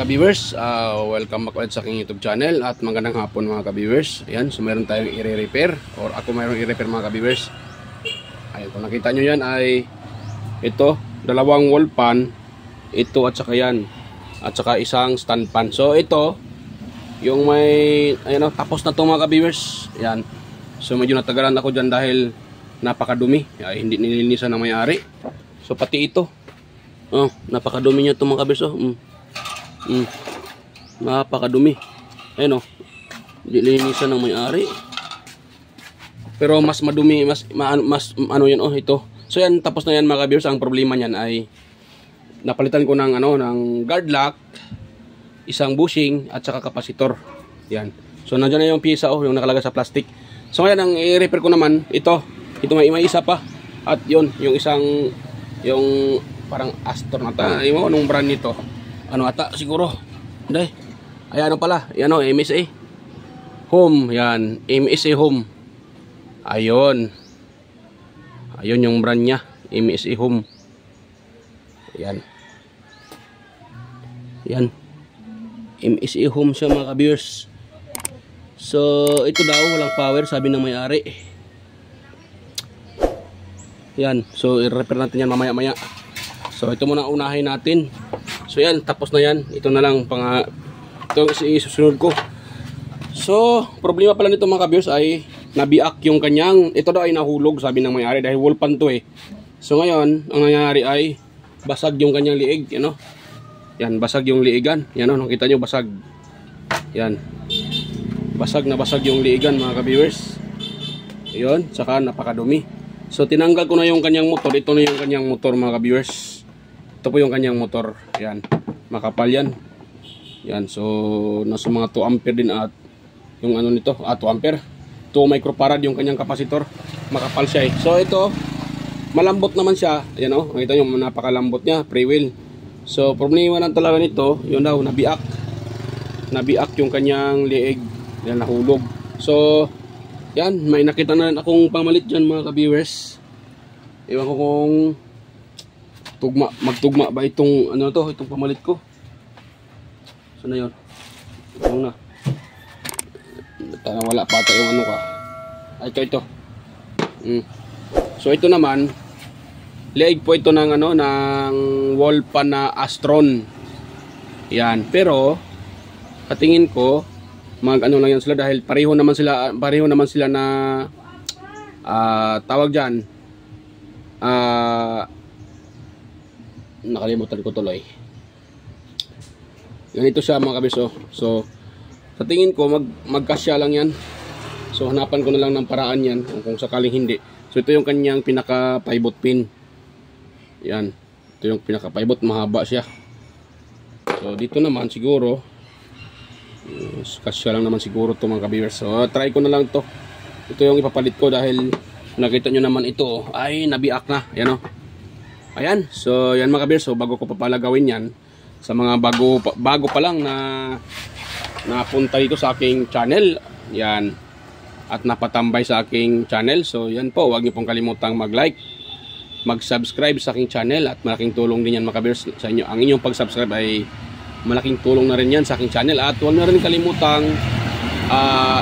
ka-viewers, welcome back ulit sa aking YouTube channel at magandang hapon mga ka-viewers. Ayan, so meron tayong i-repair or ako mayroong i-repair mga ka-viewers. Ayan, kung nakita nyo yan ay ito, dalawang wall pan, ito at saka yan, at saka isang stand pan. So ito, yung may, ayan o, tapos na ito mga ka-viewers. Ayan, so medyo natagalan ako dyan dahil napakadumi, ay, hindi nilinisan ng may-ari. So pati ito, oh, napakadumi niya ito mga ka-viewers. Napakadumi. Ayan o, dilinisan ng may-ari. Pero mas madumi, mas ano yan oh, ito. So yan, tapos na yan mga ka-viewers. Ang problema niyan ay napalitan ko ng ano, ng guard lock, isang bushing at saka kapasitor. Yan. So nandiyan na yung piyesa oh, yung nakalagay sa plastic. So ngayon ang i-repair ko naman ito may isa pa. At yun, yung isang yung parang Astor na ta. Ayun, anong brand nito? Ano ata siguro? Hindi. Ay ano pala? Yan o, MSA Home. Yan, MSA Home. Ayun. Ayun yung brand niya, MSA Home. Yan. Yan. MSA Home siya mga ka-viewers. So, ito daw walang power sabi ng may-ari. Yan. So, i-repair natin yan mamaya-maya. So, ito muna unahin natin. So yan, tapos na yan. Ito na lang ito isusunod ko. So, problema pala nito mga ka-viewers ay nabiak yung kanyang, ito daw ay nahulog sabi ng may-ari dahil wall pan to eh. So ngayon, ang nangyayari ay basag yung kanyang liig, you know? Yan, basag yung liigan. Yan o, nakita nyo basag. Yan. Basag na basag yung liigan mga ka-viewers. Ayun, saka napakadumi. So tinanggal ko na yung kanyang motor. Ito na yung kanyang motor mga ka-viewers. Ito po yung kanyang motor. Yan. Makapal yan. Yan. So, nasa mga 2 ampere din at yung ano nito, 2 ampere. 2 microfarad yung kanyang kapasitor. Makapal siya eh. So, ito, malambot naman siya. Ayan o. Nakita nyo, napakalambot niya. Pre-wheel. So, problema lang talaga nito, yun daw, nabiak. Nabiak yung kanyang liig. Yan, nahulog. So, yan. May nakita na rin akong pamalit dyan mga ka-viewers. Ewan ko kung magtugma ba itong ano to, itong pamalit ko. So na yun. Ito na. Wala pa ata yung ano ka. Ito. So ito naman, leeg po ito ng ano, ng wall pan na Astron. Yan. Pero katingin ko, ano lang yan sila dahil pareho naman sila na tawag diyan. Nakalimutan ko tuloy. Ganito siya mga kabiso. So sa tingin ko magkasya lang yan. So hanapan ko na lang ng paraan yan kung sakaling hindi. So ito yung kanyang pinaka pivot pin. Yan. Ito yung pinaka pivot, mahaba siya. So dito naman siguro kasya lang naman siguro to mga ka-viewers. So try ko na lang to. Ito yung ipapalit ko dahil nakita nyo naman ito ay nabiak na. Yan o. Ayan, so yan mga ka-viewers, so bago ko pa pala gawin yan, sa mga bago pa lang na napunta dito sa aking channel, yan, at napatambay sa aking channel, so yan po, huwag niyo pong kalimutang mag-like, mag-subscribe sa aking channel, at malaking tulong din yan mga ka-viewers sa inyo. Ang inyong pag-subscribe ay malaking tulong na rin yan sa aking channel, at huwag na rin kalimutang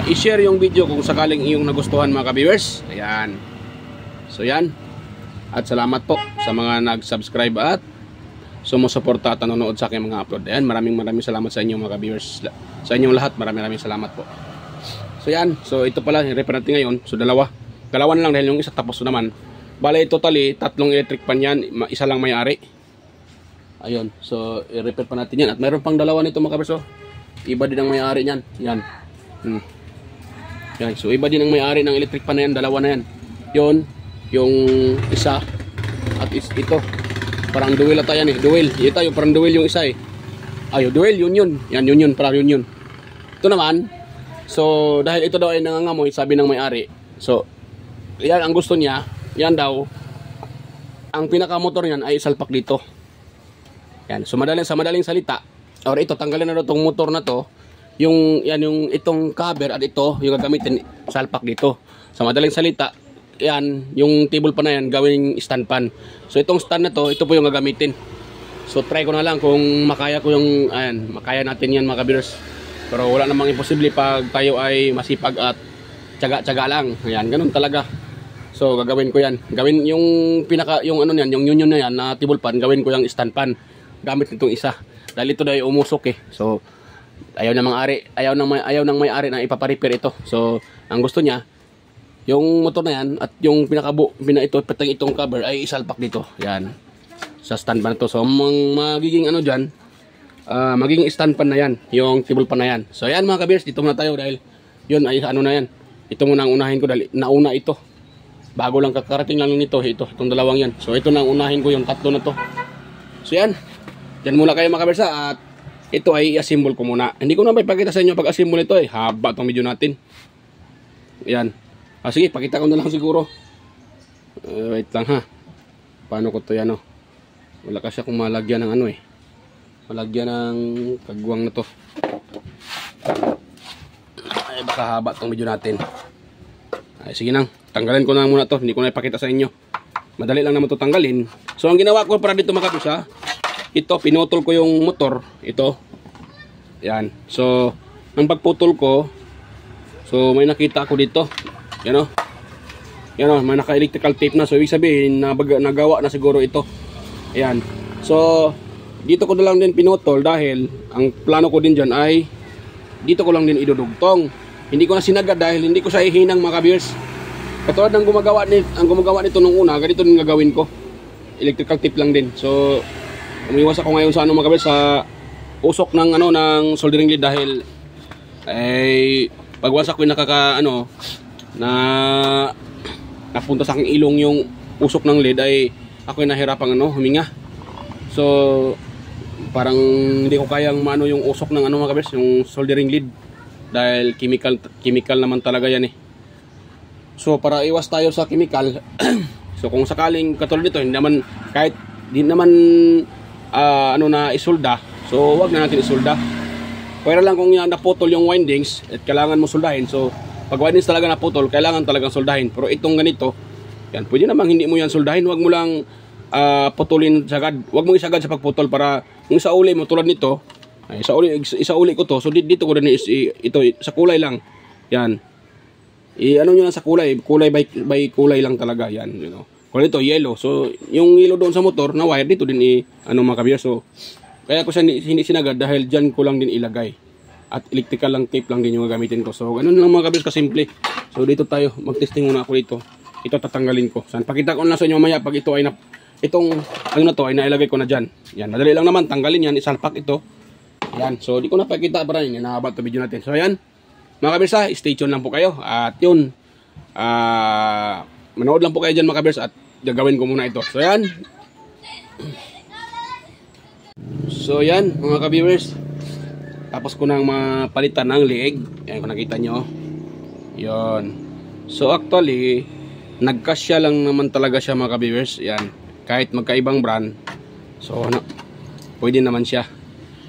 i-share yung video kung sakaling iyong nagustuhan mga ka-viewers. Ayan, so yan. At salamat po sa mga nag-subscribe at sumusuporta at nanonood sa aking mga upload. Ayan, maraming salamat sa inyo mga viewers. Sa inyong lahat, maraming salamat po. So yan, so ito pala, i-repair natin ngayon. So dalawa na lang dahil yung isa tapos naman. Bale, totally, 3 electric pan yan, isa lang may-ari. Ayun, so i-repair pa natin yan. At mayroon pang dalawa nito mga viewers. Iba din ang may-ari niyan. Yan. Yan, so iba din ang may-ari ng electric pan na yan, dalawa na yan. Yun, yung isa at ito parang dual ata yan eh, dual ito yung parang dual yung isa eh, ayo dual yun yan yun parang yun ito naman. So dahil ito daw ay nangangamoy sabi ng may-ari, so yan ang gusto niya, yan daw ang pinakamotor niyan ay salpak dito. Yan, so sa madaling salita or ito tanggalin na daw tong motor na to, yung itong cover at ito yung gagamitin salpak dito. Sa madaling salita yan, yung table pan na yan gawing stand pan. So itong stand na to, ito po yung gagamitin. So try ko na lang kung makaya ko yung, ayan, makaya natin yan mga kabiyers. Pero wala namang imposible pag tayo ay masipag at tiyaga-tiyaga lang. Ayan, ganun talaga. So gagawin ko yan. Gawin yung yung ano niyan, yung union na yan na table pan, gawin ko yung stand pan. Gamit nitong isa. Dahil ito dahil umusok eh. So ayaw nang may-ari na ipapa-repair ito. So ang gusto niya, yung motor na yan at yung itong cover ay isalpak dito. Yan. Sa stand pan na to. So magiging ano dyan, magiging stand pan na yan. Yung table pan na yan. So yan mga kabiyers, dito muna tayo dahil yun ay ano na yan. Ito muna ang unahin ko dahil nauna ito. Bago lang kakarating lang nito, itong dalawang yan. So ito na ang unahin ko, yung tatlo na to. So yan. Yan muna kayo mga kabiyers at ito ay i-assemble ko muna. Hindi ko na may pakita sa inyo pag-assemble ito eh. Haba itong video natin. Yan. Sige, pakita ko na lang siguro. Wait lang ha. Paano ko to yan o? Wala kasi akong malagyan ng ano eh. Malagyan ng kagwang na to. Ay, baka haba itong video natin. Ay, sige nang. Tanggalin ko na muna to. Hindi ko na ipakita sa inyo. Madali lang naman to tanggalin. So, ang ginawa ko para dito mga kabiyers ha. Ito, pinutol ko yung motor. Ito. Yan. So, ang pagputol ko, so, may nakita ako dito. Yan o. Yan o, may naka-electrical tape na. So, ibig sabihin, nagawa na siguro ito. Ayan. So, dito ko na lang din pinutol dahil ang plano ko din dyan ay dito ko lang din idudugtong. Hindi ko na sinagad dahil hindi ko siya ihinang mga kabiyers. Katulad ng gumagawa nito nung una, ganito din gagawin ko. Electrical tape lang din. So, umiwas ako ngayon sa mga kabiyers, sa usok ng ng soldering lead dahil ay pagwasak ko yung napunta sa aking ilong yung usok ng lead ay ako yung nahirapang huminga. So parang hindi ko kayang maano yung usok ng mga kabiyers, yung soldering lead dahil chemical naman talaga yan eh. So para iwas tayo sa chemical so kung sakaling katulad nito kahit di naman na isolda, so wag na natin isolda. Pero lang kung naputol yung windings at kailangan mo soldahin, so pag windings talaga naputol, kailangan talagang soldahin. Pero itong ganito, yan, pwede namang hindi mo yan soldahin. Wag mo lang putulin sagad. Wag mo isagad sa pagputol para yung sa uli mo tulad nito, isa uli ko to. So dito ko din ito sa kulay lang. Yan. Ano nyo lang sa kulay by kulay lang talaga yan, Kung ito yellow, so yung yellow doon sa motor na wire dito din mga kabiyers. So kaya ko siya hindi sinagad dahil dyan ko lang din ilagay. At electrical lang tape lang din yung gagamitin ko. So ganun lang mga kabiyers kasimple. So dito tayo, mag-testing muna ako dito. Ito tatanggalin ko. Saan pakita ko na sa inyo mamaya pag ito ay itong na to ay nailagay ko na dyan. Yan, madali lang naman tanggalin yan, isalpak ito. Yan, so di ko na pakita para yun, nahaba ito video natin. So yan, mga kabiyers stay tuned lang po kayo. At yun, manood lang po kayo dyan mga kabiyers at gagawin ko muna ito. So yan. So yan mga ka-viewers, tapos ko nang mapalitan ng liig. Yan kung nakita nyo. Yan. So actually nagkasya lang naman talaga siya mga ka-viewers. Yan. Kahit magkaibang brand, so pwede naman siya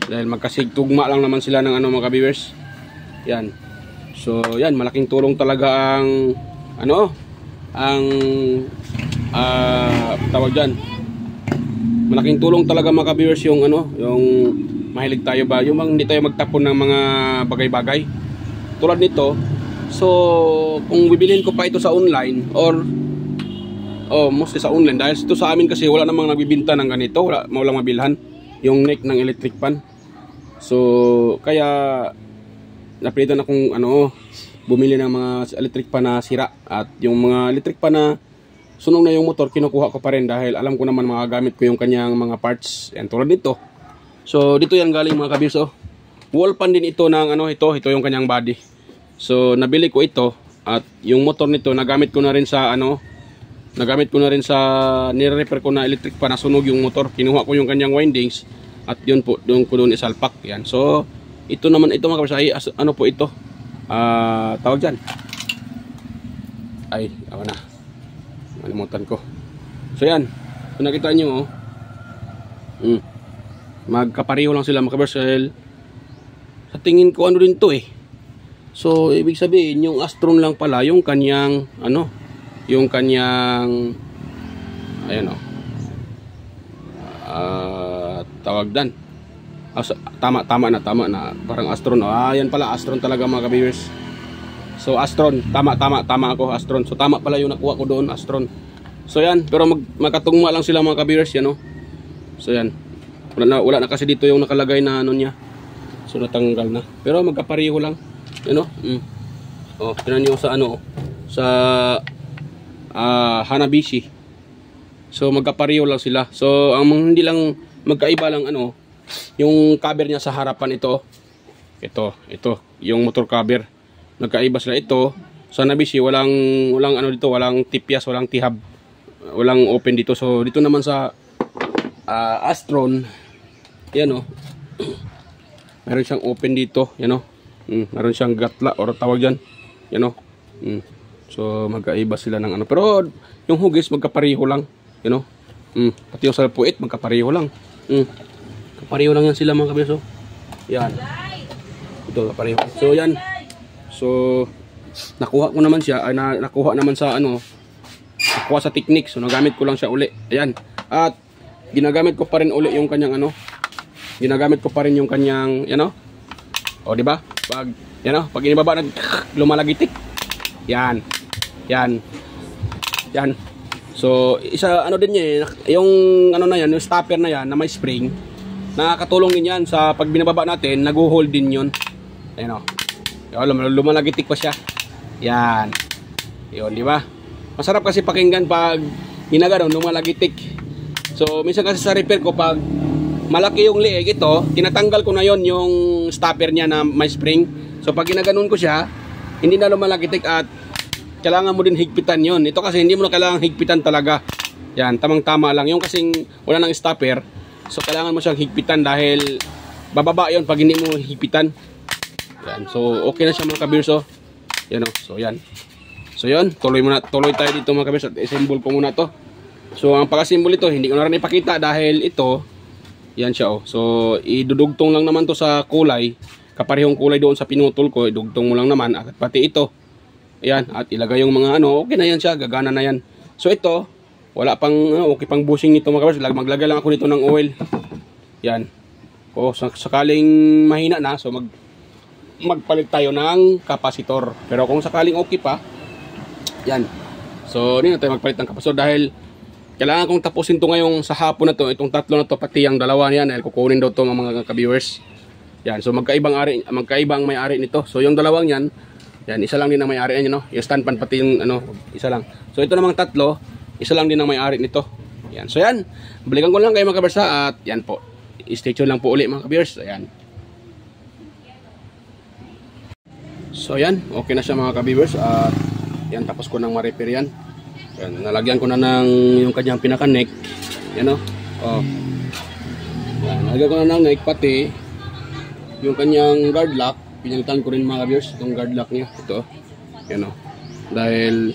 dahil magkasigtugma lang naman sila ng mga ka-viewers. Yan. So yan, malaking tulong talaga ang tawag dyan, malaking tulong talaga mga ka-viewers yung yung mahilig tayo ba, yung hindi tayo magtapon ng mga bagay-bagay tulad nito. So kung bibilhin ko pa ito sa online or mostly sa online dahil ito sa amin kasi wala namang nagbibinta ng ganito, walang mabilhan yung neck ng electric pan. So kaya napilitan akong bumili ng mga electric pan na sira, at yung mga electric pan na sunog na yung motor kinukuha ko pa rin dahil alam ko naman magagamit ko yung kanyang mga parts. Yan, tulad dito. So dito yan galing mga kabiyers. Wall pan din ito ng ito yung kanyang body. So nabili ko ito at yung motor nito nagamit ko na rin sa nire-repair ko na electric pan na sunog yung motor. Kinuha ko yung kanyang windings at yun po doon ko isalpak. Yan. So ito naman mga kabiyers ay po ito. Tawag dyan. Ay, ako na. Nalimutan ko. So yan, kung nakita nyo magkapareho lang sila mga kabiyers. Sa tingin ko din to eh. So ibig sabihin yung Astron lang pala yung kanyang yung kanyang ayan tawag dan. Tama na. Parang Astron. Yan pala, Astron talaga mga ka-viewers. So Astron, tama ako, Astron. So tama pala yung nakuha ko doon, Astron. So yan, pero magkatugma lang sila mga ka-viewers, yan oh. So yan. Wala na kasi dito yung nakalagay na ano niya. So natanggal na. Pero magkapareho lang. Yan oh. Oh, tingnan niyo sa ano, sa Hanabishi. So magkapareho lang sila. So ang hindi lang magkaiba lang ano, yung cover niya sa harapan ito. Ito, yung motor cover. Nagkaiba sila ito. Sa Hanabishi walang ano dito, walang tipyas, walang tihab. Walang open dito. So dito naman sa Astron, yan oh. Meron siyang open dito, yan oh. Meron siyang gatla or tawag diyan. Yan oh. So magkaiba sila ng ano. Pero yung hugis magkapareho lang, you know. Pati yung salpuit magkapareho lang. Kapareho lang yan sila mga kabeso. Yan. Ito kapareho. So yan. So nakuha ko naman siya, nakuha naman sa ano, nakuha sa technique. So nagamit ko lang siya uli. Ayan. At ginagamit ko pa rin uli yung kanyang ano. Ginagamit ko pa rin yung kanyang, you know. O di ba? Pag yan oh, pag inibaba lumalagitik. Yan. So, isa ano din niya, yung ano na yan, yung stopper na yan na may spring, nakakatulong din yan sa pag binababa natin, nag-hold din yun. Ayun oh. Lumalagitik pa siya. Yan. Yun, di ba? Masarap kasi pakinggan pag ginagano, lumalagitik. So, minsan kasi sa repair ko, pag malaki yung liig ito, tinatanggal ko na yon yung stopper niya na may spring. So pag ginaganon ko siya, hindi na lumalagitik at kailangan mo din higpitan yon. Ito kasi hindi mo na kailangan higpitan talaga. Yan, tamang-tama lang. Yung kasing wala nang stopper, so kailangan mo siyang higpitan dahil bababa yon pag hindi mo higpitan. Yan, so okay na siya mga kabirso. Yan o, so yan. So yan, tuloy tayo dito mga kabirso at i-symbol ko muna to. So ang pagka-symbol ito, hindi ko na rin ipakita dahil ito, yan siya o. So idudugtong lang naman to sa kulay. Kaparehong kulay doon sa pinutol ko, idugtong mo lang naman at pati ito. Ayan, at ilagay yung mga ano, okay na yan siya, gagana na yan. So ito, wala pang okay pang bushing nito mga kabers, maglagay lang ako nito ng oil. Yan. O sakaling mahina na, so magpalit tayo ng kapasitor. Pero kung sakaling okay pa, yan. So hindi na tayo magpalit ng kapasitor dahil kailangan kong tapusin to ngayong sa hapon na to, itong tatlo na to, pati ang dalawa niyan, dahil kukunin daw to mga ka-viewers. Yan, so magkaibang may-ari nito. So yung dalawang yan, isa lang din ang may-ari niya, no? Yung stand pan pati yung ano, isa lang. So ito namang tatlo, isa lang din ang may-ari nito. Yan. So yan, balikan ko lang kayo mga kabersa at yan po. Stay tuned lang po uli mga kabers. Ayan. So yan, okay na siya mga kabers at yan, tapos ko nang ma-repair yan. Yan, nalagyan ko na ng yung kanyang pinaka-neck. Yan o. Oh. Yan, nalagyan ko na ng neck pati yung kanyang guard lock, pinalitan ko rin mga viewers itong guard lock niya. Ito, yan o. Dahil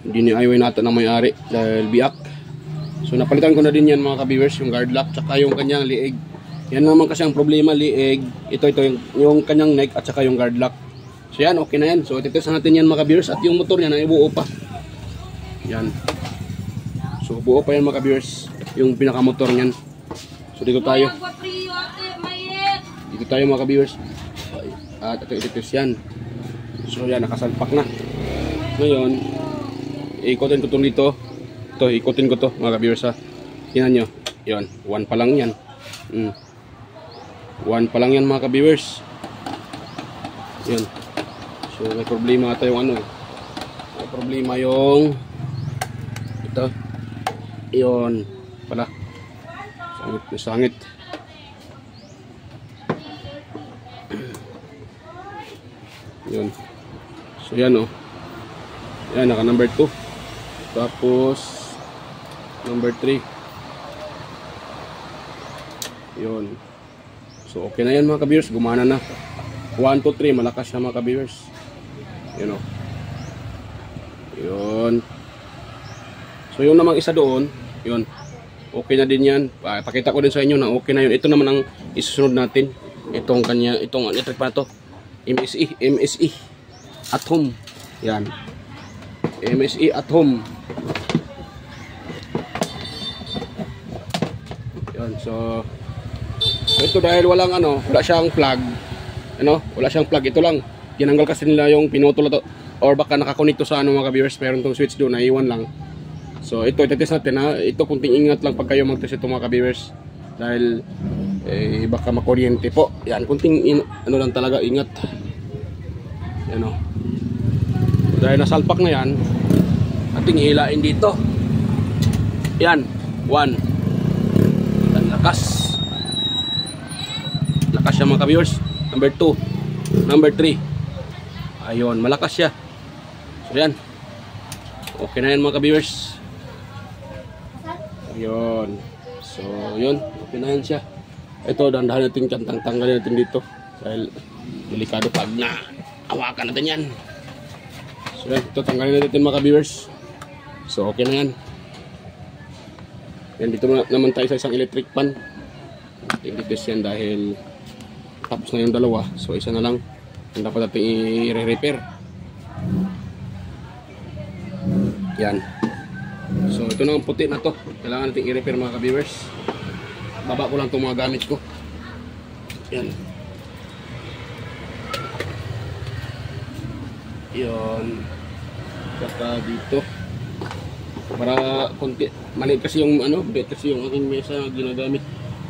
hindi ni-iway natin ang may-ari dahil biak. So napalitan ko na din yan mga ka-viewers, yung guard lock tsaka yung kanyang liig. Yan naman kasi ang problema, liig. Ito yung kanyang neck at saka yung guard lock. So yan, okay na yan. So ititest natin yan mga ka-viewers at yung motor niya na ibuo pa. Yan. So buo pa yan mga ka-viewers, yung pinaka-motor niyan. So dito tayo. Dito tayo mga ka-viewers. At ito ititest yan. So yan, nakasalpak na. Ngayon, ikutin ko ito dito. Ito, ikutin ko to mga ka-viewers ha. Tingnan nyo. Yan, 1 pa lang yan. 1 pa lang yan mga ka-viewers. Yan. So may problema ata yung ano. May problema yung ito. Yun. Pala. Sangit. Yun. So yan o. Yan, naka number 2. Tapos number 3. Yun. So okay na yan mga ka-viewers, gumana na. 1, 2, 3, malakas siya mga ka-viewers. Yun o. Yun. So yung namang isa doon, yun. Okay na din yan. Pakita ko din sa inyo na okay na yun. Ito naman ang isusunod natin. Itong kanya, itong electric pa to. MSE at home. Yan. MSE at home. Yan. So So ito dahil walang wala siyang plug, wala siyang plug, ito lang. Tinanggal kasi nila yung pinutol na to, or baka nakakonect to sa mga viewers, meron tong switch doon, naiwan lang. So ito, itetest natin ha. Ito kunting ingat lang pag kayo mag-test ito mga viewers. Dahil baka makuryente po. Yan, kunting lang talaga, ingat. Yan o. Dahil nasalpak na yan, ating hilain dito. Yan, 1. Yan, lakas. Lakas siya mga viewers. Number 2. Number 3. Ayun, malakas siya. So yan. Okay na yan mga viewers. Ayun. So yun, okay na yan siya. Ito, dandahan natin tanggalin natin dito. Dahil delikado pag na hawakan natin yan. So yan, ito tanggalin natin mga viewers. So okay na yan. Yan, dito naman tayo sa isang electric pan. I-test yan dahil tapos na yung dalawa. So isa na lang ang dapat natin i-repair. Yan. So ito na ang puti na to. Kailangan natin i-repair mga viewers. Baba ko lang itong mga gamit ko. Yan. Yan. Saka dito. Para konti, maliit kasi yung bet kasi yung aking mesa na ginagamit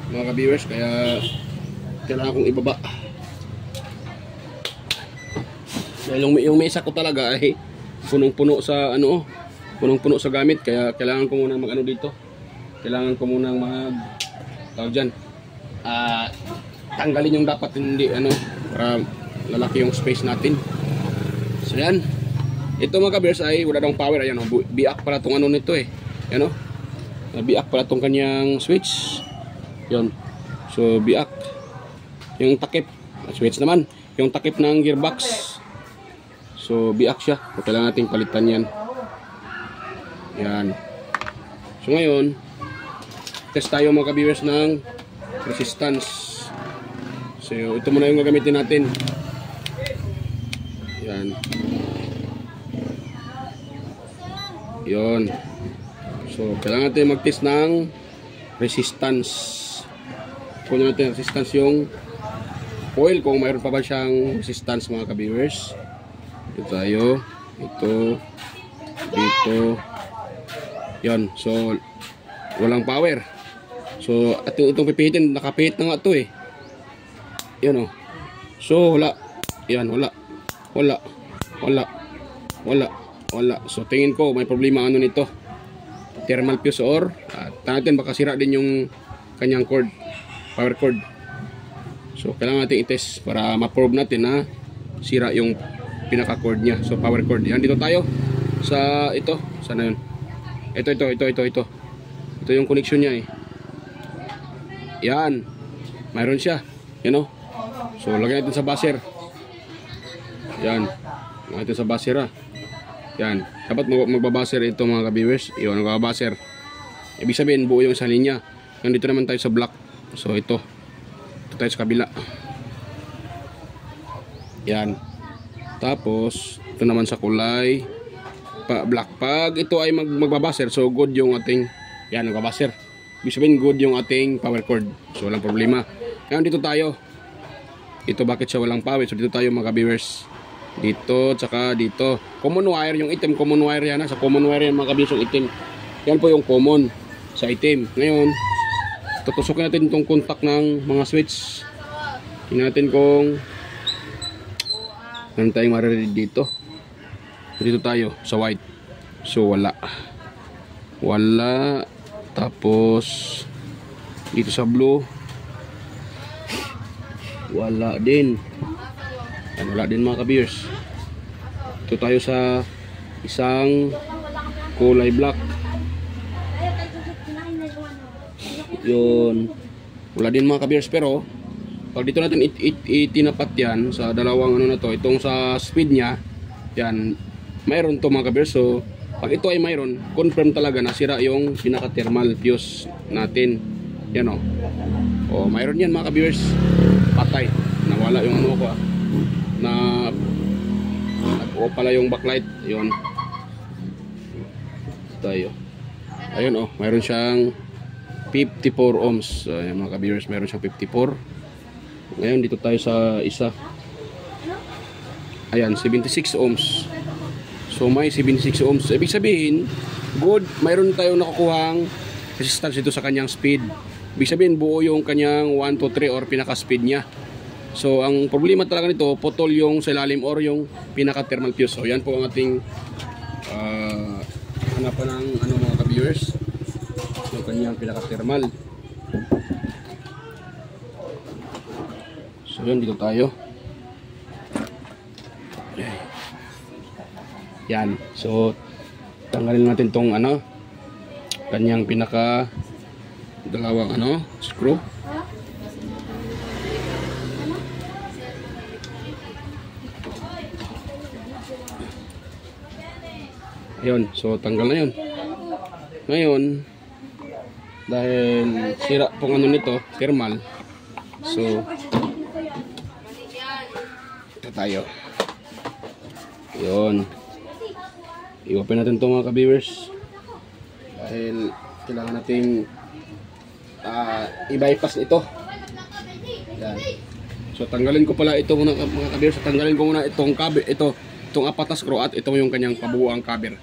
mga viewers, kaya kailangan kong ibaba. Dahil yung mesa ko talaga ay punong-puno sa punong-puno sa gamit, kaya kailangan ko muna mag dito. Kailangan ko muna tawag dyan, tanggalin yung dapat hindi para lalaki yung space natin. So yan. Ito mga viewers ay wala daw power. Ayan, biak pala tong nito Ayan, biak pala tong kanyang switch. Yan. So biak. Yung takip, switch naman. Yung takip ng gearbox. So biak siya. So, kailangan nating palitan yan. Yan. So ngayon, test tayo mga viewers ng resistance. So ito muna yung gagamitin natin. Yan. Yon. So kailangan natin mag-test ng resistance. Kung natin resistance yung coil, kung mayroon pa ba siyang resistance mga ka-viewers. Ito tayo. Ito. Dito. Yon. So walang power. So ating itong pipihitin, nakapihit na nga ito Yan So wala. Yan, wala. Wala. Wala. Wala. Wala. So tingin ko may problema nito. Thermal fuse or natin baka sira din yung kanyang cord, power cord. So kailangan natin i-test para ma-prove natin na sira yung pinaka cord niya. So power cord. Yan, dito tayo sa ito. Sana yun? Ito. Ito yung connection niya Yan. Mayroon siya. So lagyan natin sa buzzer. Yan. Lagyan natin sa buzzer Yan. Dapat magbabaser ito mga ka-viewers. Iyon, magbabaser. Ibig sabihin, buo yung isang linya. Nandito naman tayo sa block. So ito. Ito tayo sa kabila. Yan. Tapos, ito naman sa kulay black. Pag ito ay magbabaser, so good yung ating, yan, magbabaser. Ibig sabihin, good yung ating power cord. So walang problema. Ngayon dito tayo. Ito bakit siya walang power? So dito tayo mga ka-viewers. Dito, tsaka dito. Common wire, yung item, common wire yan Sa common wire yan mga ka-viewers, yung item. Yan po yung common sa item. Ngayon, tutusukin natin itong contact ng mga switch. Tingnan natin kung ano tayong mariread dito. Dito tayo sa white. So wala. Wala. Tapos dito sa blue wala din. Wala din mga ka-viewers. Ito tayo sa isang kulay black. Yun. Wala din mga ka-viewers. Pero pag dito natin itinapat yan sa dalawang na to, itong sa speed nya, yan, mayroon to mga ka-viewers. So pag ito ay mayroon, confirm talaga na sira yung pinaka thermal fuse natin. Yan mayroon yan mga ka-viewers. Patay. Nawala yung ko na nag-o pala yung backlight. Yun. Tayo. Ayun mayroon siyang 54 ohms. Ayan mga ka-viewers, meron siyang 54. Ngayon dito tayo sa isa. Ayan, 76 ohms. So may 76 ohms. Ibig sabihin, good, mayroon tayong nakukuhang resistance dito sa kanyang speed. Ibig sabihin, buo yung kanyang 1, 2, 3 or pinaka-speed niya. So ang problema talaga nito, putol yung sa ilalim or yung pinaka-thermal fuse. So yan po ang ating hanapan ng ano mga ka-viewers, yung kanyang pinaka-thermal. So yan, dito tayo. Yan. So tanggalin natin tong ano, kanyang pinaka dalawang ano, screw. Ayun, so tanggal na yun. Ngayon, dahil sira pong ano nito, thermal. So ito tayo. Ayun. I-open natin ito mga ka-viewers. Dahil kailangan nating i-bypass ito. Yan. So tanggalin ko pala ito muna mga ka-viewers. Tanggalin ko muna itong cover, itong apat na screw at ito yung kanyang pabuang cover.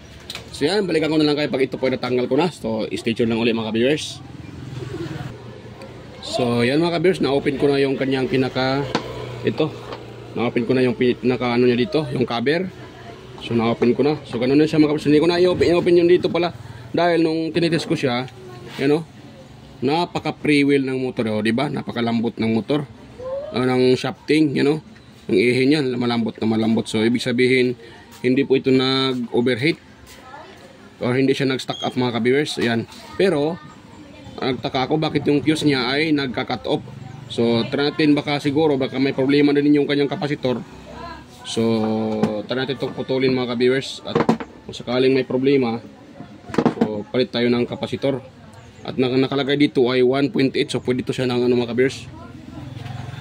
So yan, balikan ko na lang kayo pag ito po natanggal ko na. So stay tuned lang ulit mga ka-viewers. So yan mga ka-viewers, na-open ko na yung kanyang pinaka na-open ko na yung pinaka ano niya dito, yung cover. So na-open ko na. So ganun na siya mga ka-viewers. Hindi ko na i-open yung dito pala dahil nung tinitest ko siya, yan o, napaka-free-wheel ng motor, o, diba? Napakalambot ng motor, ng shafting, yan o. Yung ihin yan, malambot na malambot. So ibig sabihin, hindi po ito nag-overheat or hindi siya nag-stack up mga ka-viewers. Ayan. Pero nagtaka ako bakit yung fuse niya ay nagka-cut off. So try natin, baka siguro baka may problema din yung kanyang kapasitor. So try natin itong putulin mga ka-viewers, at kung sakaling may problema, so palit tayo ng kapasitor. At nakalagay dito ay 1.8, so pwede ito siya ng ano mga ka-viewers.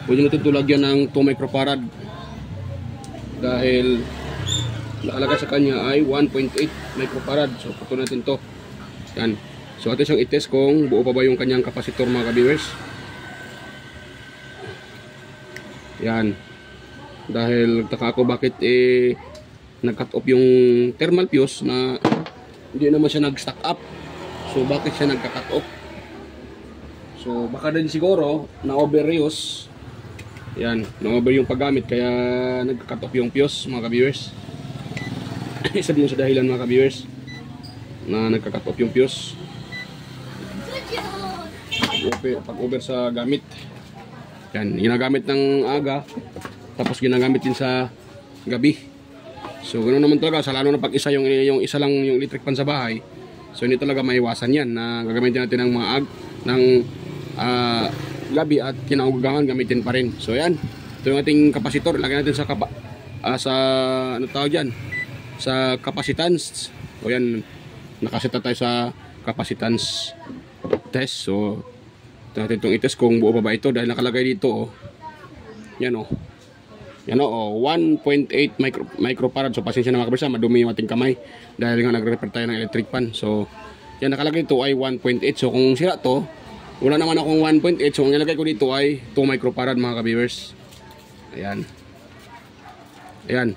Pwede natin ito lagyan ng 2 microfarad dahil nakalagay sa kanya ay 1.8 microfarad. So putol natin to. Yan. So atin siyang i-test kung buo pa ba yung kanyang kapasitor mga ka-viewers. Yan. Dahil nagtaka ako bakit nag-cut off yung thermal fuse na hindi naman siya nag-stack up. So bakit siya nagka-cut off? So baka din siguro na overuse. Yan, na-over yung paggamit kaya nagka-cut off yung fuse mga ka-viewers. Isa din sa dahilan mga ka-viewers na nagka-cut off yung fuse. Pag-over sa gamit. Yan, ginagamit ng aga tapos ginagamit din sa gabi. So ganoon naman talaga, sa lalo na pag isa yung isa lang yung electric fan sa bahay. So hindi talaga maiwasan yan na gagamitin natin ng mga gabi at kinaugahan gamitin pa rin. So yan, ito yung ating kapasitor. Lagyan natin sa ano tawag dyan, sa capacitance. O yan, nakaseta tayo sa capacitance test. So ito natin itong itest kung buo pa ba ito dahil nakalagay dito yan yan 1.8 microfarad. So pasensya na mga kabisa, madumi yung ating kamay dahil nga nagre-repair tayo ng electric fan. So yan, nakalagay dito ay 1.8. So kung sira to, wala naman akong 1.8. So ang nilagay ko dito ay 2 microfarad mga ka-viewers. Ayan. Ayan.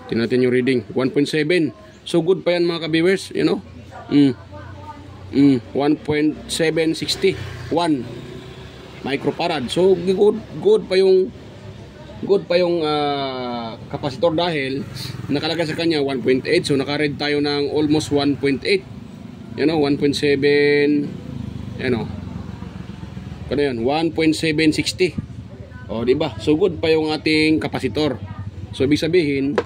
Tingnan natin yung reading. 1.7. So good pa yan mga ka-viewers. You know? 1.761 microfarad. So good pa yung kapasitor dahil nakalagay sa kanya 1.8. So naka-read tayo ng almost 1.8. You know, 1.7. Ano? Kano yan? 1.760. O, diba? So good pa yung ating kapasitor. So ibig sabihin,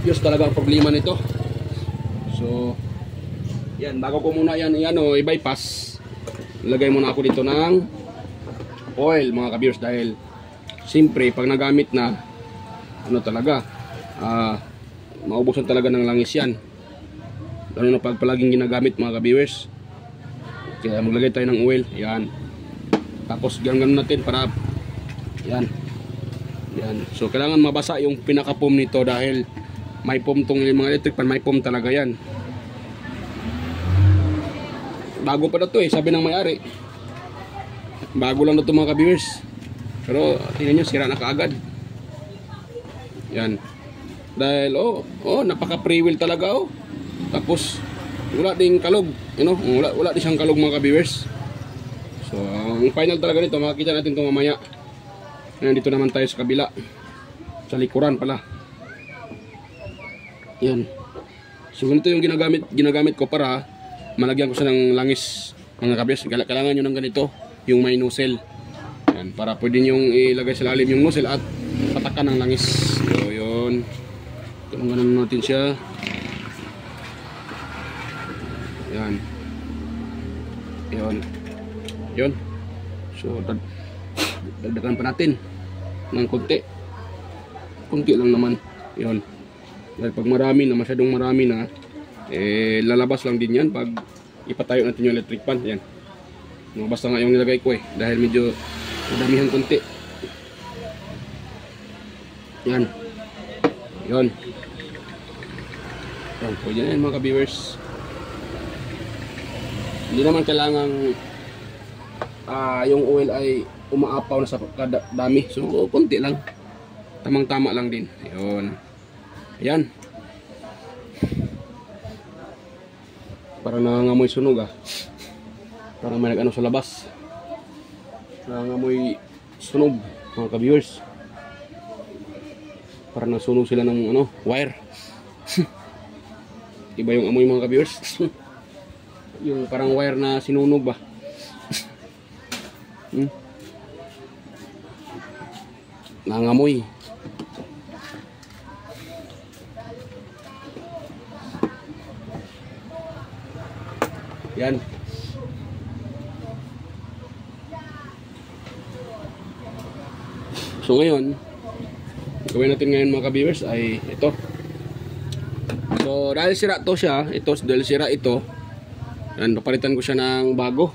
yun talaga ang problema nito. So yan, bago ko muna yan i-bypass, ilagay muna ako dito ng oil mga ka-viewers dahil siyempre pag nagamit na ano talaga, maubusan talaga ng langis yan, lalo na pag palaging ginagamit mga ka-viewers. Kaya maglagay tayo ng oil. Yan. Tapos ganun natin para yan. Yan. So kailangan mabasa yung pinaka-foam nito dahil may foam tong mga electric fan, may foam talaga yan. bago pa na to sabi ng may-ari. Bago lang na to mga ka-viewers. Pero tingnan nyo, sira na kaagad. Yan. Dahil napaka pre-wheel talaga Tapos wala ding kalog, wala din siyang kalog mga ka-viewers. So ang final talaga nito, makikita natin ito mamaya. Nandito naman tayo sa kabila. Sa likuran pala. Yan. So ganito yung ginagamit ko para malagyan ko siya ng langis mga ka-viewers. Kailangan nyo ng ganito, yung may nozzle. Yan, para pwede nyong ilagay sa lalim yung nozzle at patakan ng langis. So yun. Tulungan natin siya. Yan. Yun. So dagdagan pa natin ng konti. Konti lang naman. Yun. Dahil pag masyadong marami na, lalabas lang din yan pag ipatayo natin yung electric pan. Yan. Basta nga yung nilagay ko dahil medyo madamihan konti. Yan. Yan, pwede na yan mga ka-viewers. Hindi naman kailangang yung oil ay umaapaw na sa dami. So konti lang, tamang-tama lang din. Ayan. Parang nangangamoy sunog Parang may nag-ano sa labas. Nangangamoy sunog mga ka-viewers. Parang nasunog sila ng wire. Iba yung amoy mga ka-viewers. Yung parang wire na sinunog ba. Nangangamoy. Yan. So ngayon, gawin natin ngayon mga ka-viewers ay ito. So dahil sira to siya, dahil sira ito, yan, papalitan ko siya ng bago.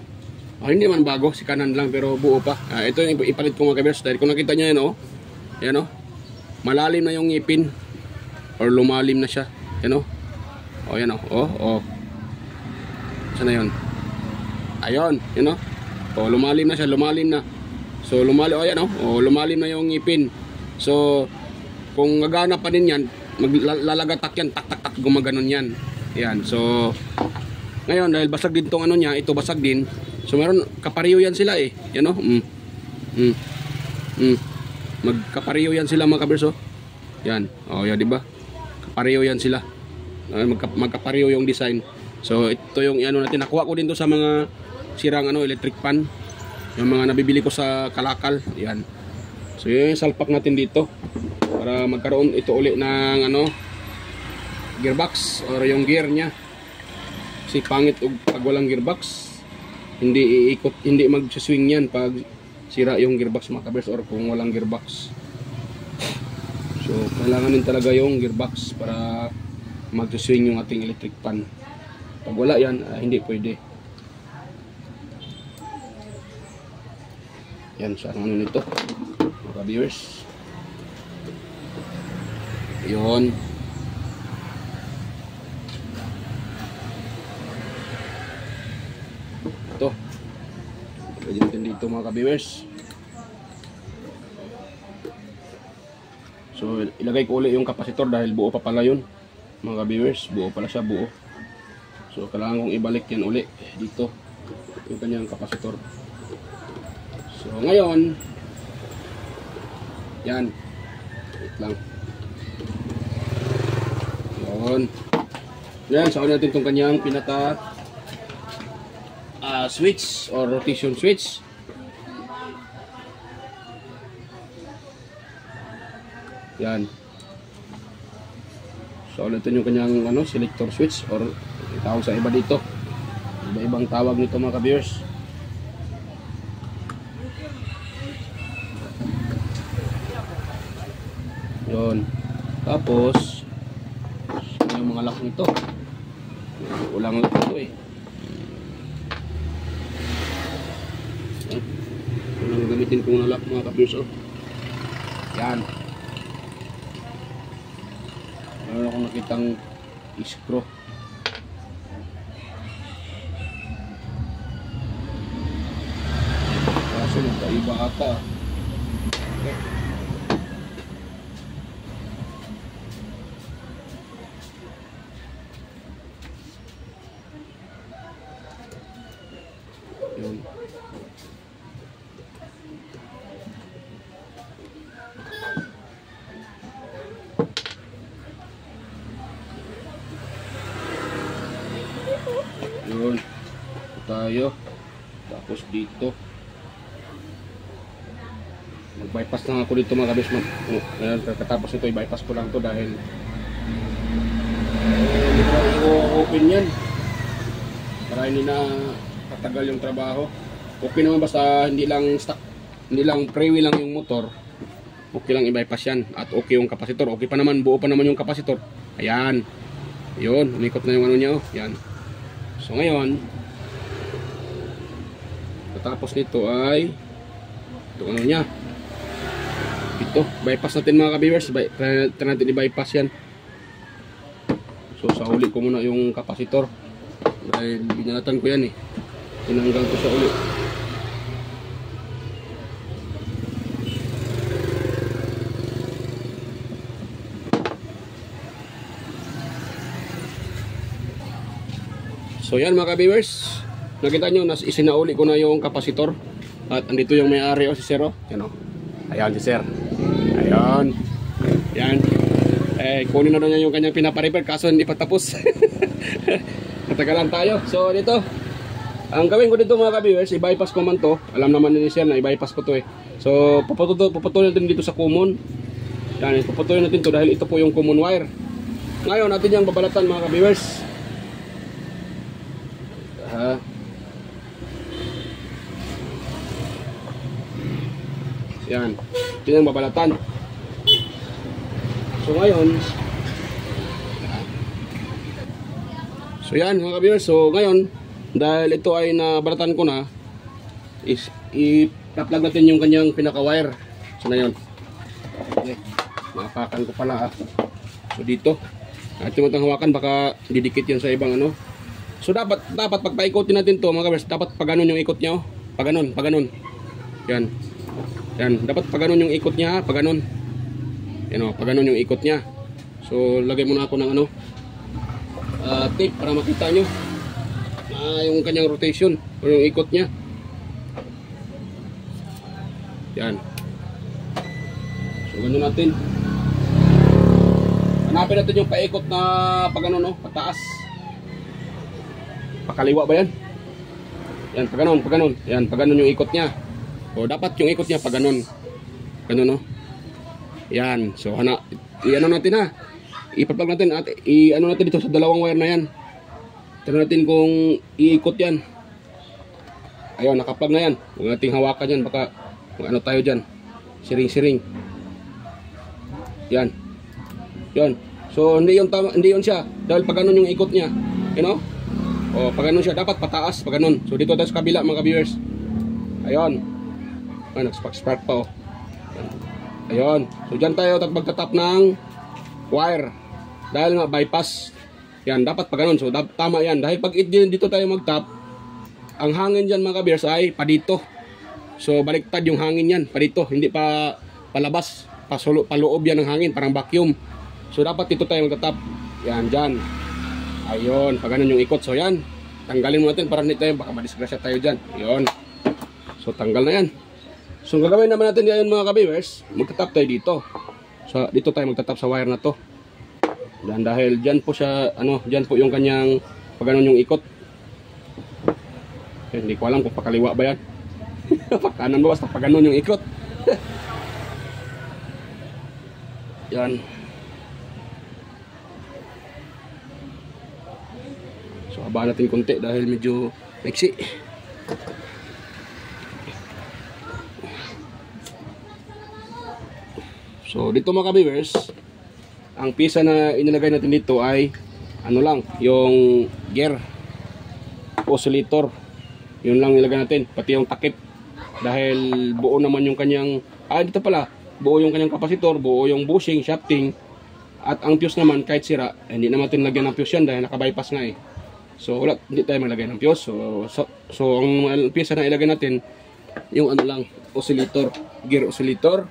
Hindi man bago, si kanan lang pero buo pa. Ito yung ipalit ko mga ka-viewers. Dahil kung nakita nyo yan yan malalim na yung ngipin or lumalim na siya. Yan yan Saan na yun? Ayun, lumalim na siya, lumalim na. So lumalim, lumalim na yung ngipin. So kung gagana pa din yan, maglalagatak yan, tak gumaganon yan. Yan. So ngayon dahil basag din tong niya, ito basag din. So meron kapariyo yan sila Yan magkapariyo yan sila mga ka-viewers Yan. Yan di ba? Kapariyo yan sila. Magkapariyo yung design. So ito yung natin, nakuha ko din to sa mga sirang electric pan, yung mga nabibili ko sa Kalakal. Yan. So yun yung salpak natin dito para magkaroon ito uli ng gearbox or yung gear nya. Kasi pangit pag walang gearbox, hindi iikot, hindi mag-swing yan pag sira yung gearbox mga ka-viewers or kung walang gearbox. So kailangan din talaga yung gearbox para mag-swing yung ating electric pan. Pag wala yan, hindi pwede. Yan, sa nito mga viewers. Yun. Ito. Pwede natin dito mga ka-viewers. So ilagay ko ulit yung kapasitor dahil buo pa pala yun mga ka-viewers. Buo pala siya, buo. So kailangan kong ibalik yan uli dito yung kanyang kapasitor. So ngayon yan, wait lang. Yan, saon natin itong kanyang pinaka switch or rotation switch. Yan. So ulitin yung kanyang selector switch or tawag sa iba dito. Iba-ibang tawag nito mga ka-viewers. Yun. Tapos yung mga lock nito. Ulang lock ito Ulang gamitin kong na lock mga ka-viewers. Yan. Meron akong nakitang screw. Kasi magkaiba ata. Okay. Yun. Yun. Ito tayo. Tapos dito. Mag-bypass lang ako dito mga kabis. Katapos ito, i-bypass ko lang to dahil hindi ko open yan. Para hindi na katagal yung trabaho. Okay naman basta hindi lang stock, hindi lang pre-wheel lang yung motor. Okay lang i-bypass yan. At okay yung kapasitor. Okay pa naman, buo pa naman yung kapasitor. Ayan. Yun, umikot na yung ano niya. Oh. Yan. So ngayon, tapos nito ay ito ano niya. Ito, bypass natin mga ka-viewers. Try natin i-bypass yan. So sa uli ko muna yung kapasitor. Dahil binalatan ko yan eh. Tinanggal ko sa uli. So yan mga ka-viewers. Nakita nyo, isinauli ko na yung kapasitor. At andito yung may-ari o si Sir. Yan o. Ayan si Sir. Ayan. Yan. Kunin na niya yung kanyang pinaparepair. Kaso hindi pa tapos. Natagalan tayo. So dito. Ang gawin ko dito mga ka-viewers, i-bypass ko man to. Alam naman ni Sir na i-bypass ko to eh. So puputulin natin dito sa common. Yan. Puputulin natin to dahil ito po yung common wire. Ngayon natin yung babalatan mga ka-viewers. Yan, ito yung babalatan. So ngayon, yan mga ka-viewers. So ngayon, dahil ito ay nabalatan ko na, i-plug natin yung kanyang pinaka-wire. So na yun. Okay, maapakan ko pala. So dito, at yung matang hawakan baka didikit yan sa ibang ano. So dapat pag paikotin natin to mga ka-viewers, dapat pag ganun yung ikot niya. Pag ganun. Yan. Yan, dapat pag ganun yung ikot niya, pag ganun. Yan o, pag ganun yung ikot niya. So, lagay muna ako ng ano, tape para makita nyo yung kanyang rotation o yung ikot niya. Yan. So, ganun natin. Hanapin natin yung paikot na pag ganun, no, pataas. Pakaliwa ba yan? Yan, pag ganun. Yan, pag ganun yung ikot niya. O dapat yung ikot niya pag ganun. Ganun no. Yan. So i-ano natin ha. I-plug natin at i-ano natin dito sa dalawang wire na yan. Tignan natin kung iikot yan. Ayun, naka-plug na yan. Huwag nating hawakan yan baka ano tayo diyan. Siring-siring. Yan. Yan. So hindi yun siya dahil pag ganun yung ikot niya. You know? O pag ganun siya dapat pataas pag ganun. So dito tayo sa kabila mga viewers. Ayun. Nag-spark pa oh. Ayun. So dyan tayo magtatap ng wire. Dahil nga bypass. Yan, dapat pa ganun. So tama yan. Dahil pag dito tayo magtap, ang hangin dyan mga ka-viewers ay pa dito. So baliktad yung hangin yan. Pa dito. Hindi pa palabas. Paloob yan ng hangin. Parang vacuum. So dapat dito tayo magtatap. Yan, dyan. Ayun. Pag ganun yung ikot. So yan. Tanggalin mo natin para hindi tayo. Baka madisgrasya tayo dyan. Ayun. So tanggal na yan. So gagawin naman natin ngayon mga ka-viewers, magtatap tayo dito. So dito tayo magtatap sa wire na to. Dan dahil diyan po siya diyan po yung kanyang pag ganun yung ikot. Hindi ko alam kung pakaliwa ba yan. Pagkanan ba basta pag ganun yung ikot. Yan. So abangan natin konti dahil medyo maiksi. So dito mga ka-viewers, ang pisa na inilagay natin dito ay ano lang, yung gear oscillator. Yun lang nilagay natin, pati yung takip. Dahil buo naman yung kanyang dito pala, buo yung kanyang kapasitor, buo yung bushing, shafting. At ang fuse naman kahit sira, hindi naman natin lagyan ng fuse yan dahil naka-bypass nga eh. So wala, hindi tayo maglagay ng fuse. So ang pisa na ilagay natin yung ano lang, oscillator, gear oscillator.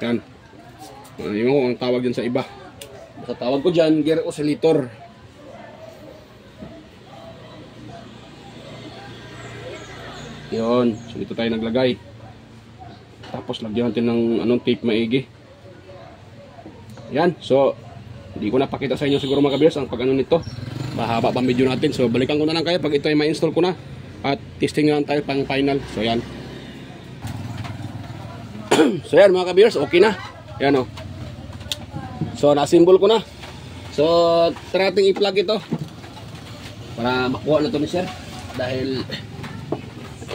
Yan. Yung ang tawag dyan sa iba. Basta tawag ko dyan, gear oscillator. Yun. So dito tayo naglagay. Tapos lagyan natin ng anong tape maigi. Yan. So hindi ko napakita sa inyo siguro mga kabiyers ang pag ano nito. Mahaba pa video natin. So balikan ko na lang kayo pag ito ay ma-install ko na. At testing na lang tayo pang final. So yan. So yan mga kabiyers, okay na. Yan o. So na-symbol ko na. So try natin i-plug ito para makuha na ito ni sir. Dahil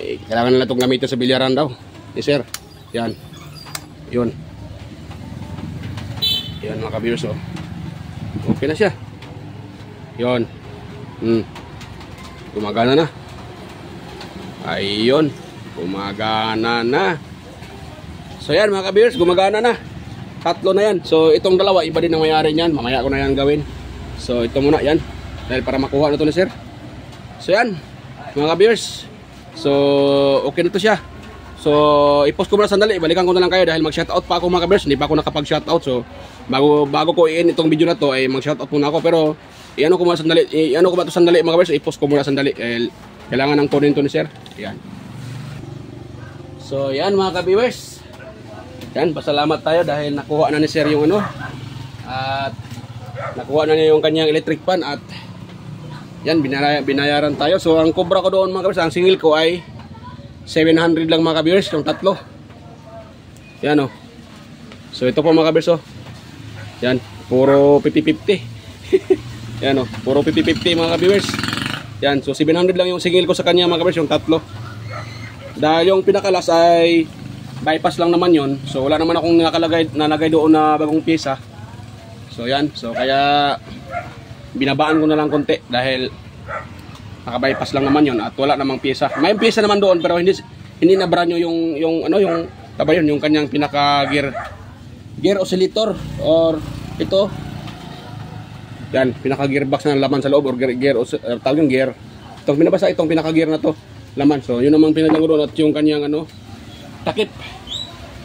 kailangan na itong gamitin sa bilyaran daw ni sir. Yan. Yun. Yan mga kabiyers o. Okay na siya. Yun. Gumagana na. Ayun. Gumagana na. So yan mga kabiyers, gumagana na. Tatlo na yan. So itong dalawa, iba din ang mayari niyan. Mamaya ko na yan gawin. So ito muna yan. Dahil para makuha na ito ni sir. So yan mga kabiyers. So okay na to siya. So i-post ko muna sandali. Balikan ko na lang kayo dahil mag-shoutout pa ako mga kabiyers. Hindi pa ako nakapag-shoutout. So bago ko i-end itong video na to ay mag-shoutout muna ako. Pero i-ano ko muna sandali. I-ano ko muna ito sandali mga kabiyers. I-post ko muna sandali. Kailangan ng kunin to ni sir. Yan. So yan mga kabiyers. Yan, pasalamat tayo dahil nakuha na ni sir yung ano. At nakuha na niya yung kanyang electric fan. At yan, binayaran tayo. So ang kubra ko doon mga kabiyers, ang singil ko ay 700 lang mga kabiyers, yung tatlo. Yan o. So ito po mga kabiyers o. Yan, puro 50-50. Yan o, puro 50-50 mga kabiyers. Yan, so 700 lang yung singil ko sa kanya mga kabiyers, yung tatlo. Dahil yung pinakalas ay bypass lang naman yon. So wala naman akong nalagay doon na bagong pyesa. So yan, so kaya binabaan ko na lang konti dahil naka-bypass lang naman yon at wala namang pyesa. May pyesa naman doon pero hindi na brand new yung taba yun, yung kanyang pinaka gear oscillator or ito. Yan, pinaka gearbox na laman sa loob or tawag yung gear. Itong binabasa itong pinaka gear na to laman. So yun namang pinaglang doon at yung kanyang takip.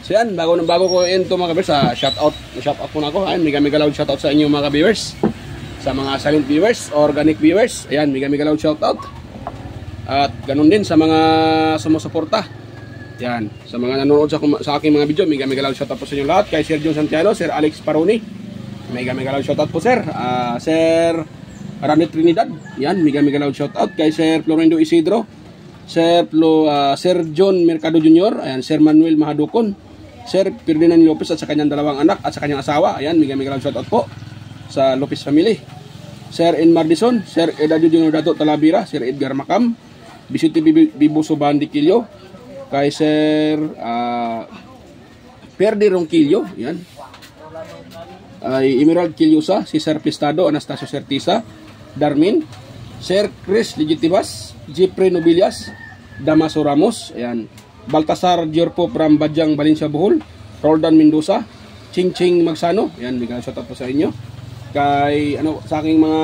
So yan, bago ko ito mga kabiyers, shoutout muna ako. Ayan, mega loud shoutout sa inyo mga kabiyers. Sa mga silent viewers, organic viewers. Ayan, mega loud shoutout. At ganun din sa mga sumusuporta. Yan, sa mga nanonood sa aking mga video, mega loud shoutout po sa inyo lahat. Kay Sir John Santiago, Sir Alex Paroni, mega loud shoutout po sir. Sir Randy Trinidad, yan, mega loud shoutout. Kay Sir Florendo Isidro, Sir John Mercado Jr., ayan, Sir Manuel Mahadukon, Sir Ferdinand Lopez at sa kanyang dalawang anak at sa kanyang asawa. Ayan, mega loud shoutout po sa Lopez family. Sir Enmar Dison, Sir Edadio Junior Dato Talavera, Sir Edgar Macam, Bisiti Bibuso Bandikilyo, kay Sir Perdi Ronquillo, yan. Ay Emerald Kilyosa, si Sir Pistado, Anastasio Certisa, Darmin, Sir Chris Legitimas, Jeffrey Nobilias, Damaso Ramos, ayan. Baltasar Giorpo from Badyang, Valencia, Bohol, Roldan Mendoza, Ching Magsano, ayan, bigyan shoutout po sa inyo. Kay sa aking mga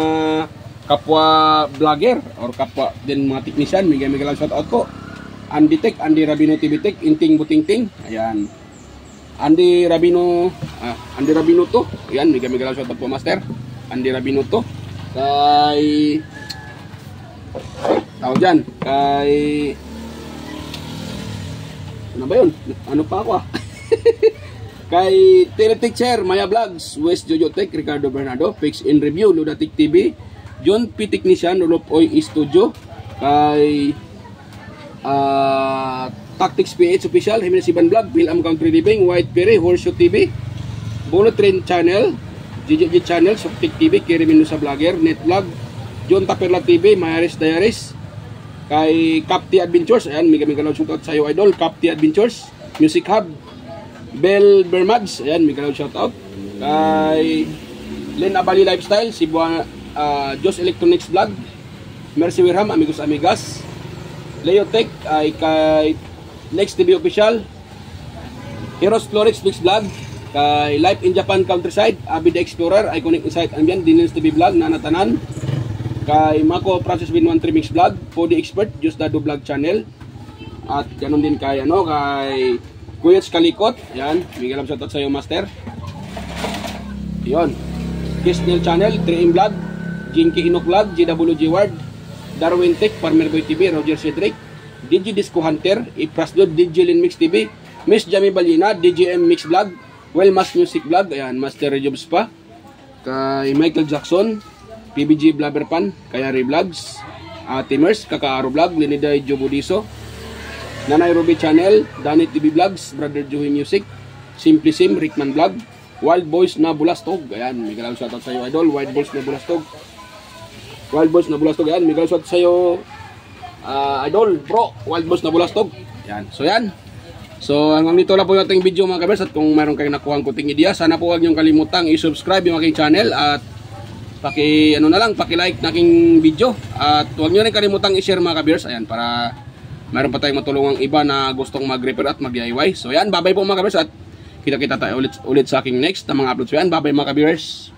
kapwa vlogger or kapwa din mga technician, mega lang shoutout po. Andy Tech, Andy Rabino TV Tech, Inting Butingting, ayan. Andy Rabino to, ayan, mega lang shoutout po master. Andy Rabino to. Kay tawag dyan, kay ano ba yun? Ano pa ako Kay Teletech Maya Vlogs, West Jojo Tech, Ricardo Bernardo, Fix in Review, Ludatic TV, John P. Technician, Lulop Oy Studio, kay Tactics PH Official, Jimenez Iban Vlog, Bill Am Country Living, White Perry, Horseshoe TV, Bullet Train Channel, GGG Channel, Softic TV, Kerry Mendoza Vlogger, Net Vlog, John Taperla TV, Mayaris Diaries, kay Capti Adventures, ayan, mega loud shoutout sa iyo idol, Capti Adventures, Music Hub, Bell Bermads, ayan, mega loud shoutout, kay Len Abali Lifestyle, Cebuana, Jos Electronics Vlog, Mercy Wirham, Amigos Amigas, Leo Tech, ay kay Next TV Official, Heroes Florix Mix Vlog, kay Life in Japan Countryside, Abby the Explorer, Iconic Insight Ambient, Dinils TV Vlog, Nanatanan, kay Mako Francis Bin 13 Mix Vlog, Podi Expert, Just Dado Vlog Channel, At ganun din kay kay Kuyets Kalikot. Yan, bigyan lang shoutout sa iyo, Master. Yun. Kisnel Channel, 3M Vlog, Jinky Inok Vlog, GWG Ward, Darwin Tech, Farmer Boy TV, Roger Cedric, DJ Disco Hunter, Iprasdod, DJ Lin Mix TV, Miss Jamie Balina, DJM Mix Vlog, Wellmas Music Vlog, ayan, Master Jobs pa, kay Michael Jackson, PBG Blabberpan, Kayari Vlogs, Timers, Kakaaro Vlog, Liniday Jobudiso, Nanay Ruby Channel, Danny TV Vlogs, Brother Joey Music, Simply Sim, Rickman Vlog, Wild Boys na Bulastog, ayan, may galang shoutout sa iyo, idol, Wild Boys na Bulastog, Wild Boys na Bulastog, ayan, may galang shoutout sa iyo, idol, bro, Wild Boys na Bulastog, ayan, so yan. So hanggang dito lang po yung ating video mga kabers, at kung mayroon kayong nakuha ang kuting idea, sana po huwag niyong kalimutang i-subscribe yung aking channel at paki-like na aking video, at huwag niyo rin kalimutang i-share mga kabers, ayan, para mayroon pa tayong matulungang iba na gustong mag-repair at mag-DIY. So yan, bye-bye po mga kabers, at kita-kita tayo ulit sa aking next na mga uploads. So yan, bye-bye mga kabers.